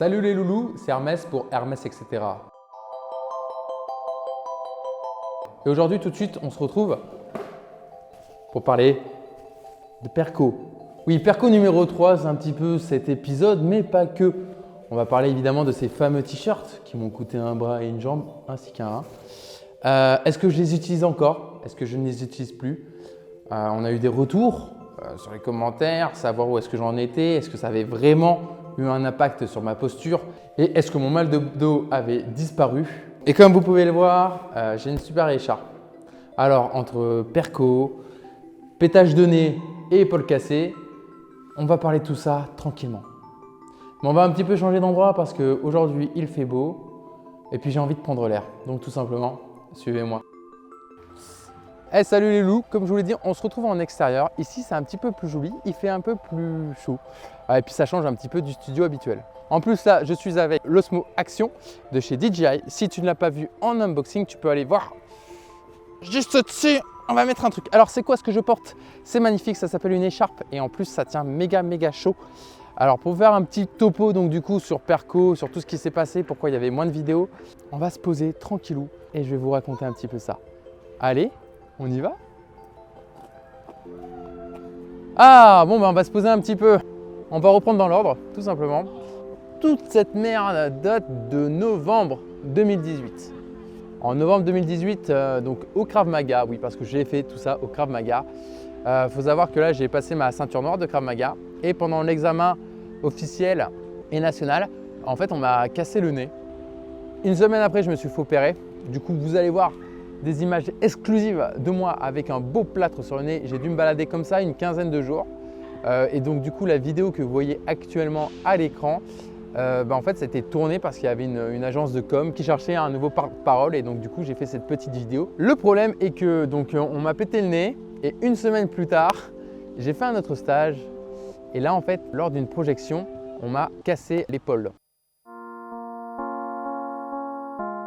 Salut les loulous, c'est Hermès pour Hermès etc. Et aujourd'hui tout de suite on se retrouve pour parler de Perco. Oui, Perco numéro 3, c'est un petit peu cet épisode, mais pas que. On va parler évidemment de ces fameux t-shirts qui m'ont coûté un bras et une jambe ainsi qu'un rein. Est-ce que je les utilise encore? Est-ce que je ne les utilise plus? On a eu des retours sur les commentaires, savoir où est-ce que j'en étais, est-ce que ça avait vraiment eu un impact sur ma posture et est-ce que mon mal de dos avait disparu. Et comme vous pouvez le voir, j'ai une super écharpe. Alors entre Perco, pétage de nez et épaules cassées, on va parler de tout ça tranquillement. Mais on va un petit peu changer d'endroit parce qu'aujourd'hui il fait beau et puis j'ai envie de prendre l'air. Donc tout simplement, suivez-moi. Hey, salut les loups, comme je vous l'ai dit, on se retrouve en extérieur. Ici c'est un petit peu plus joli, il fait un peu plus chaud. Et puis ça change un petit peu du studio habituel. En plus là, je suis avec l'Osmo Action de chez DJI. Si tu ne l'as pas vu en unboxing, tu peux aller voir juste au-dessus. On va mettre un truc. Alors c'est quoi ce que je porte? C'est magnifique, ça s'appelle une écharpe et en plus ça tient méga chaud. Alors pour faire un petit topo donc du coup sur Perco, sur tout ce qui s'est passé, pourquoi il y avait moins de vidéos, on va se poser tranquillou et je vais vous raconter un petit peu ça. Allez, on y va? Ah bon, on va se poser un petit peu. On va reprendre dans l'ordre, tout simplement. Toute cette merde date de novembre 2018. En novembre 2018, donc au Krav Maga, oui, parce que j'ai fait tout ça au Krav Maga. Faut savoir que là, j'ai passé ma ceinture noire de Krav Maga et pendant l'examen officiel et national, en fait, on m'a cassé le nez. Une semaine après, je me suis fait opérer. Du coup, vous allez voir des images exclusives de moi avec un beau plâtre sur le nez. J'ai dû me balader comme ça une quinzaine de jours. Et donc, du coup, la vidéo que vous voyez actuellement à l'écran, en fait, c'était tourné parce qu'il y avait une agence de com qui cherchait un nouveau porte-parole et donc du coup, j'ai fait cette petite vidéo. Le problème est que on m'a pété le nez et une semaine plus tard, j'ai fait un autre stage et là, en fait, lors d'une projection, on m'a cassé l'épaule.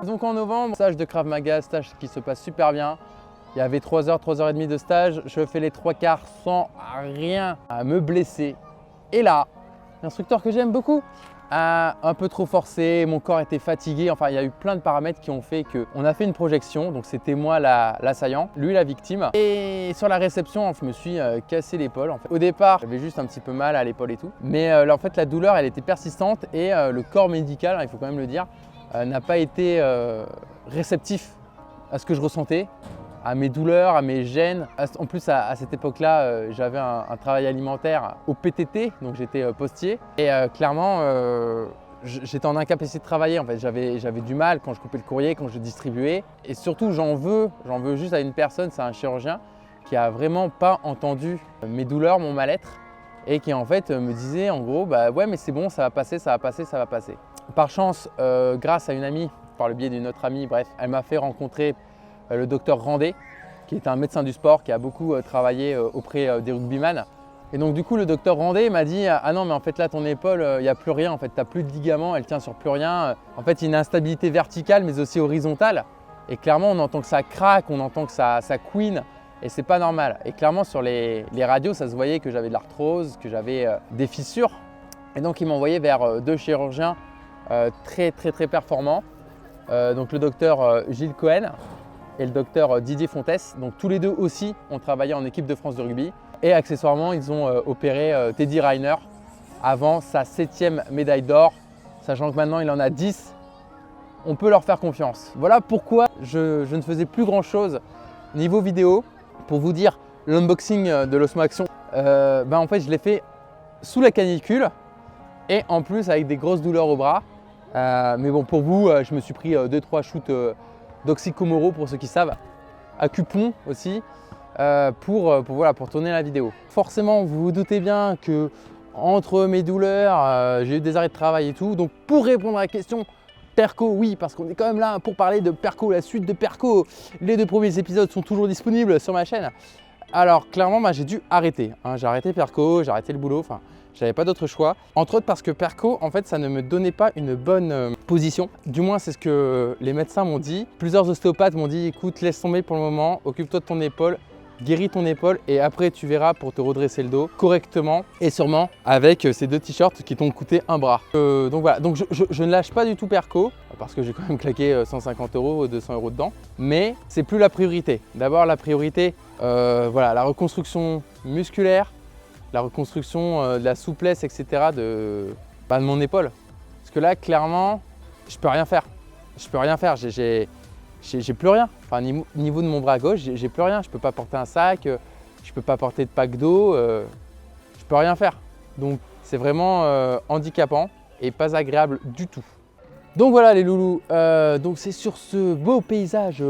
Donc en novembre, stage de Krav Maga, stage qui se passe super bien. Il y avait 3 heures, 3 heures et demie de stage. Je fais les 3 quarts sans rien à me blesser. Et là, l'instructeur que j'aime beaucoup a un peu trop forcé, mon corps était fatigué. Enfin, il y a eu plein de paramètres qui ont fait qu'on a fait une projection. Donc c'était moi l'assaillant, lui la victime. Et sur la réception, je me suis cassé l'épaule. En fait. Au départ, j'avais juste un petit peu mal à l'épaule et tout. Mais en fait, la douleur, elle était persistante et le corps médical, il faut quand même le dire, n'a pas été réceptif à ce que je ressentais, à mes douleurs, à mes gènes. En plus, à cette époque-là, j'avais un travail alimentaire au PTT, donc j'étais postier. Et clairement, j'étais en incapacité de travailler. En fait, j'avais du mal quand je coupais le courrier, quand je distribuais. Et surtout, j'en veux juste à une personne, c'est un chirurgien, qui a vraiment pas entendu mes douleurs, mon mal-être, et qui en fait me disait en gros, bah ouais, mais c'est bon, ça va passer, ça va passer, ça va passer. Par chance, grâce à une amie, par le biais d'une autre amie, bref, elle m'a fait rencontrer le docteur Randé, qui est un médecin du sport, qui a beaucoup travaillé auprès des rugbyman. Et donc du coup, le docteur Randé m'a dit « Ah non, mais en fait là, ton épaule, il n'y a plus rien, en fait, tu n'as plus de ligaments, elle tient sur plus rien. En fait, il y a une instabilité verticale, mais aussi horizontale. Et clairement, on entend que ça craque, on entend que ça couine, et c'est pas normal. Et clairement, sur les radios, ça se voyait que j'avais de l'arthrose, que j'avais des fissures. Et donc, il m'a envoyé vers 2 chirurgiens très performants. Donc le docteur Gilles Cohen et le docteur Didier Fontes. Donc tous les deux aussi ont travaillé en équipe de France de rugby. Et accessoirement, ils ont opéré Teddy Riner avant sa 7e médaille d'or. Sachant que maintenant, il en a 10. On peut leur faire confiance. Voilà pourquoi je ne faisais plus grand chose niveau vidéo. Pour vous dire, l'unboxing de l'Osmo Action, en fait, je l'ai fait sous la canicule et en plus avec des grosses douleurs au bras. Mais bon, pour vous, je me suis pris 2-3 shoots d'oxycomoro pour ceux qui savent, à Cupon aussi, pour tourner la vidéo. Forcément, vous vous doutez bien que entre mes douleurs, j'ai eu des arrêts de travail et tout. Donc pour répondre à la question, Perco, oui, parce qu'on est quand même là pour parler de Perco, la suite de Perco. Les 2 premiers épisodes sont toujours disponibles sur ma chaîne. Alors clairement, j'ai dû arrêter. J'ai arrêté Perco, j'ai arrêté le boulot. Enfin, j'avais pas d'autre choix. Entre autres parce que Perco, en fait, ça ne me donnait pas une bonne position. Du moins, c'est ce que les médecins m'ont dit. Plusieurs ostéopathes m'ont dit, écoute, laisse tomber pour le moment, occupe-toi de ton épaule guéris ton épaule et après tu verras pour te redresser le dos correctement et sûrement avec ces 2 t-shirts qui t'ont coûté un bras. Donc voilà, donc je ne lâche pas du tout Perco parce que j'ai quand même claqué 150 €, 200 € dedans, mais c'est plus la priorité. D'abord la priorité, voilà, la reconstruction musculaire, la reconstruction de la souplesse, etc. de mon épaule. Parce que là, clairement, je peux rien faire. Je peux rien faire. J'ai plus rien. Enfin, niveau de mon bras gauche, j'ai plus rien. Je peux pas porter un sac, je peux pas porter de pack d'eau, je peux rien faire. Donc, c'est vraiment handicapant et pas agréable du tout. Donc voilà les loulous, donc c'est sur ce beau paysage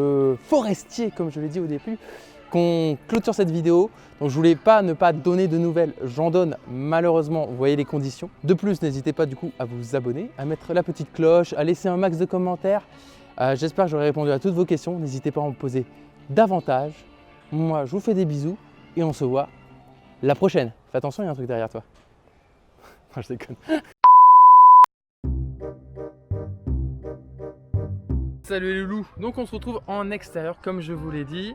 forestier, comme je l'ai dit au début, qu'on clôture cette vidéo. Donc je voulais pas ne pas donner de nouvelles, j'en donne malheureusement, vous voyez les conditions. De plus, n'hésitez pas du coup à vous abonner, à mettre la petite cloche, à laisser un max de commentaires. J'espère que j'aurai répondu à toutes vos questions, n'hésitez pas à en poser davantage. Moi je vous fais des bisous et on se voit la prochaine. Fais attention, il y a un truc derrière toi. Non, je déconne. Salut les loulous, donc on se retrouve en extérieur comme je vous l'ai dit.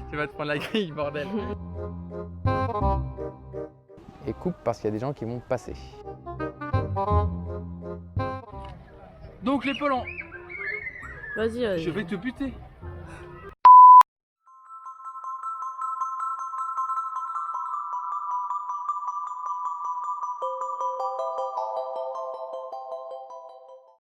Tu vas te prendre la grille bordel. Et coupe parce qu'il y a des gens qui vont passer. Donc les pelons. Vas-y. Je vais te buter.